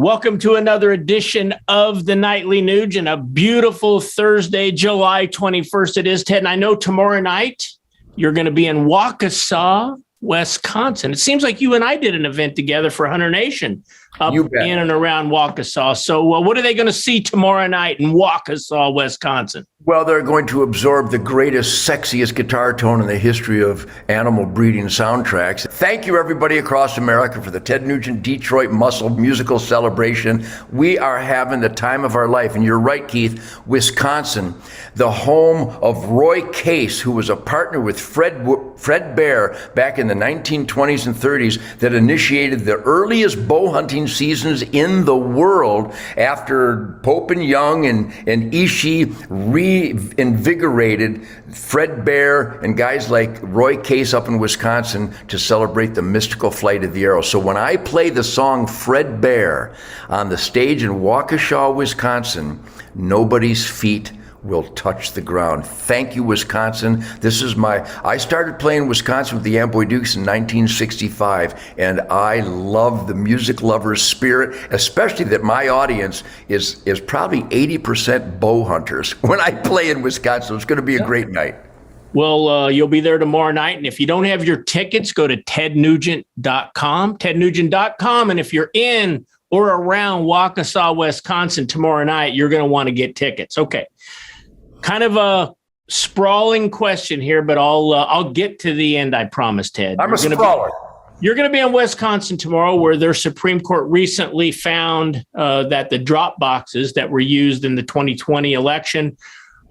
Welcome to another edition of the Nightly Nuge and a beautiful Thursday, July 21st it is, Ted. And I know tomorrow night you're going to be in Waukesha, Wisconsin. It seems like you and I did an event together for Hunter Nation up in and around Waukesha. So what are they going to see tomorrow night in Waukesha, Wisconsin? Well, they're going to absorb the greatest, sexiest guitar tone in the history of animal breeding soundtracks. Thank you, everybody across America, for the Ted Nugent Detroit Muscle musical celebration. We are having the time of our life. And you're right, Keith, Wisconsin, the home of Roy Case, who was a partner with Fred Bear back in the 1920s and 30s that initiated the earliest bow hunting seasons in the world after Pope and Young and Ishii reinvigorated Fred Bear and guys like Roy Case up in Wisconsin to celebrate the mystical flight of the arrow. So when I play the song Fred Bear on the stage in Waukesha, Wisconsin, nobody's feet will touch the ground. Thank you, Wisconsin. I started playing Wisconsin with the Amboy Dukes in 1965, and I love the music lover's spirit, especially that my audience is probably 80% bow hunters when I play in Wisconsin. It's going to be a great night. Well, you'll be there tomorrow night. And if you don't have your tickets, go to tednugent.com, tednugent.com. And if you're in or around Waukesha, Wisconsin tomorrow night, you're going to want to get tickets. Okay. Kind of a sprawling question here, but I'll get to the end, I promise, Ted. I'm a sprawler. You're going to be in Wisconsin tomorrow, where their Supreme Court recently found that the drop boxes that were used in the 2020 election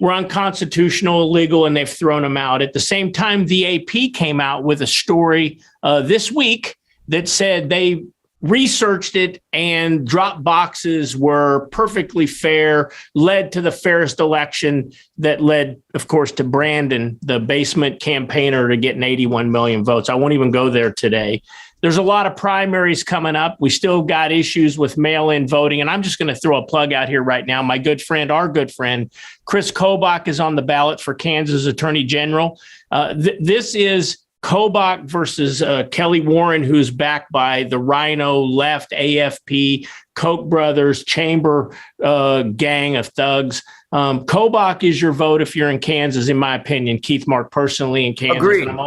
were unconstitutional, illegal, and they've thrown them out. At the same time, the AP came out with a story this week that said they researched it and drop boxes were perfectly fair, led to the fairest election that led, of course, to Brandon, the basement campaigner, to getting 81 million votes. I won't even go there today. There's a lot of primaries coming up. We still got issues with mail-in voting. And I'm just going to throw a plug out here right now. My good friend, our good friend, Chris Kobach is on the ballot for Kansas Attorney General. This is Kobach versus Kelly Warren, who's backed by the Rhino, Left, AFP, Koch brothers, Chamber gang of thugs. Kobach is your vote if you're in Kansas, in my opinion. Keith Mark personally in Kansas. Agreed. And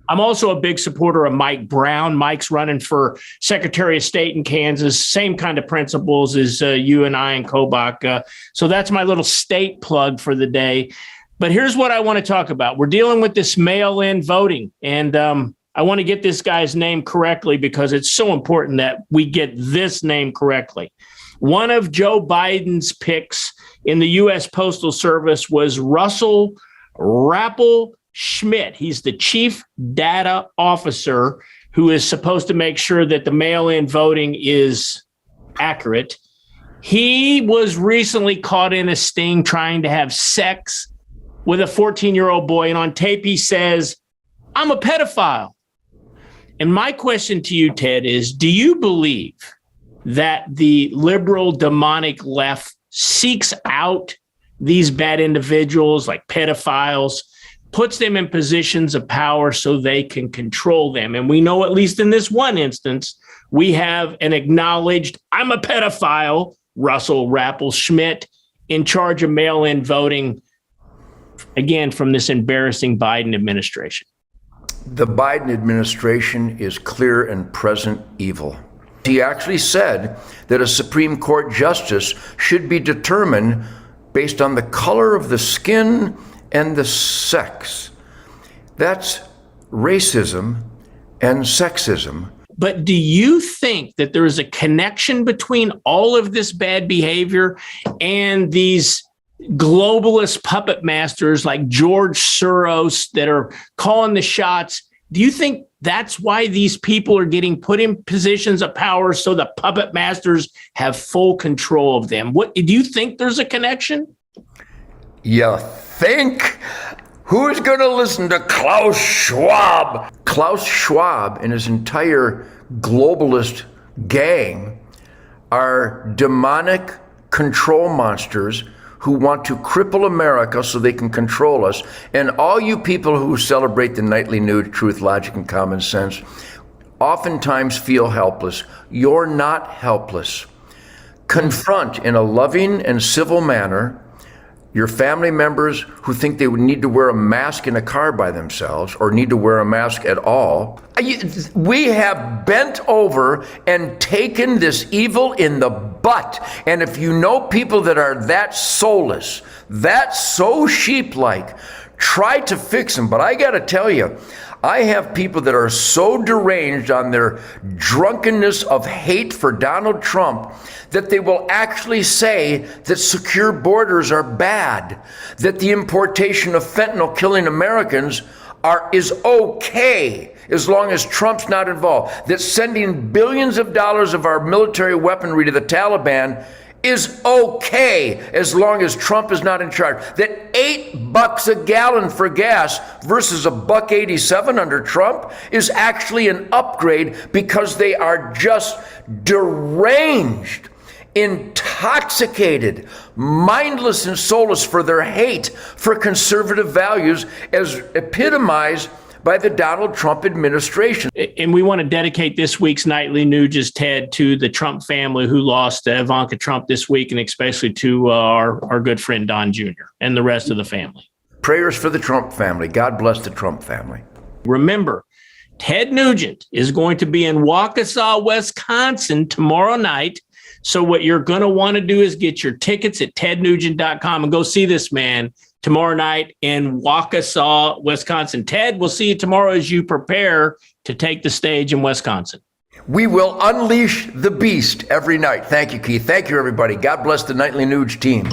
I'm also a big supporter of Mike Brown. Mike's running for Secretary of State in Kansas. Same kind of principles as you and I and Kobach. So that's my little state plug for the day. But here's what I want to talk about. We're dealing with this mail-in voting, and I want to get this guy's name correctly because it's so important that we get this name correctly. One of Joe Biden's picks in the U.S. Postal Service was Russell Rappel-Schmid. He's the chief data officer who is supposed to make sure that the mail-in voting is accurate. He was recently caught in a sting trying to have sex with a 14-year-old boy. And on tape, he says, "I'm a pedophile." And my question to you, Ted, is, do you believe that the liberal demonic left seeks out these bad individuals like pedophiles, puts them in positions of power so they can control them? And we know, at least in this one instance, we have an acknowledged "I'm a pedophile" Russell Rappel-Schmid in charge of mail-in voting, again, from this embarrassing Biden administration. The Biden administration is clear and present evil. He actually said that a Supreme Court justice should be determined based on the color of the skin and the sex. That's racism and sexism. But do you think that there is a connection between all of this bad behavior and these globalist puppet masters like George Soros that are calling the shots? Do you think that's why these people are getting put in positions of power, so the puppet masters have full control of them? What do you think there's a connection? You think? Who's going to listen to Klaus Schwab? Klaus Schwab and his entire globalist gang are demonic control monsters who want to cripple America so they can control us. And all you people who celebrate the nightly nude, truth, logic, and common sense, oftentimes feel helpless. You're not helpless. confront in a loving and civil manner your family members who think they would need to wear a mask in a car by themselves or need to wear a mask at all. We have bent over and taken this evil in the butt. And if you know people that are that soulless, that so sheep-like, try to fix them. But I got to tell you, I have people that are so deranged on their drunkenness of hate for Donald Trump that they will actually say that secure borders are bad, that the importation of fentanyl killing Americans is okay as long as Trump's not involved, that sending billions of dollars of our military weaponry to the Taliban is okay as long as Trump is not in charge. That $8 a gallon for gas versus $1.87 under Trump is actually an upgrade because they are just deranged, intoxicated, mindless and soulless for their hate for conservative values as epitomized by the Donald Trump administration. And we want to dedicate this week's Nightly News, Ted, to the Trump family who lost Ivanka Trump this week, and especially to our good friend Don Jr. and the rest of the family. Prayers for the Trump family. God bless the Trump family. Remember, Ted Nugent is going to be in Waukesha, Wisconsin tomorrow night. So what you're going to want to do is get your tickets at tednugent.com and go see this man tomorrow night in Waukesha, Wisconsin. Ted, we'll see you tomorrow as you prepare to take the stage in Wisconsin. We will unleash the beast every night. Thank you, Keith. Thank you, everybody. God bless the Nightly News team.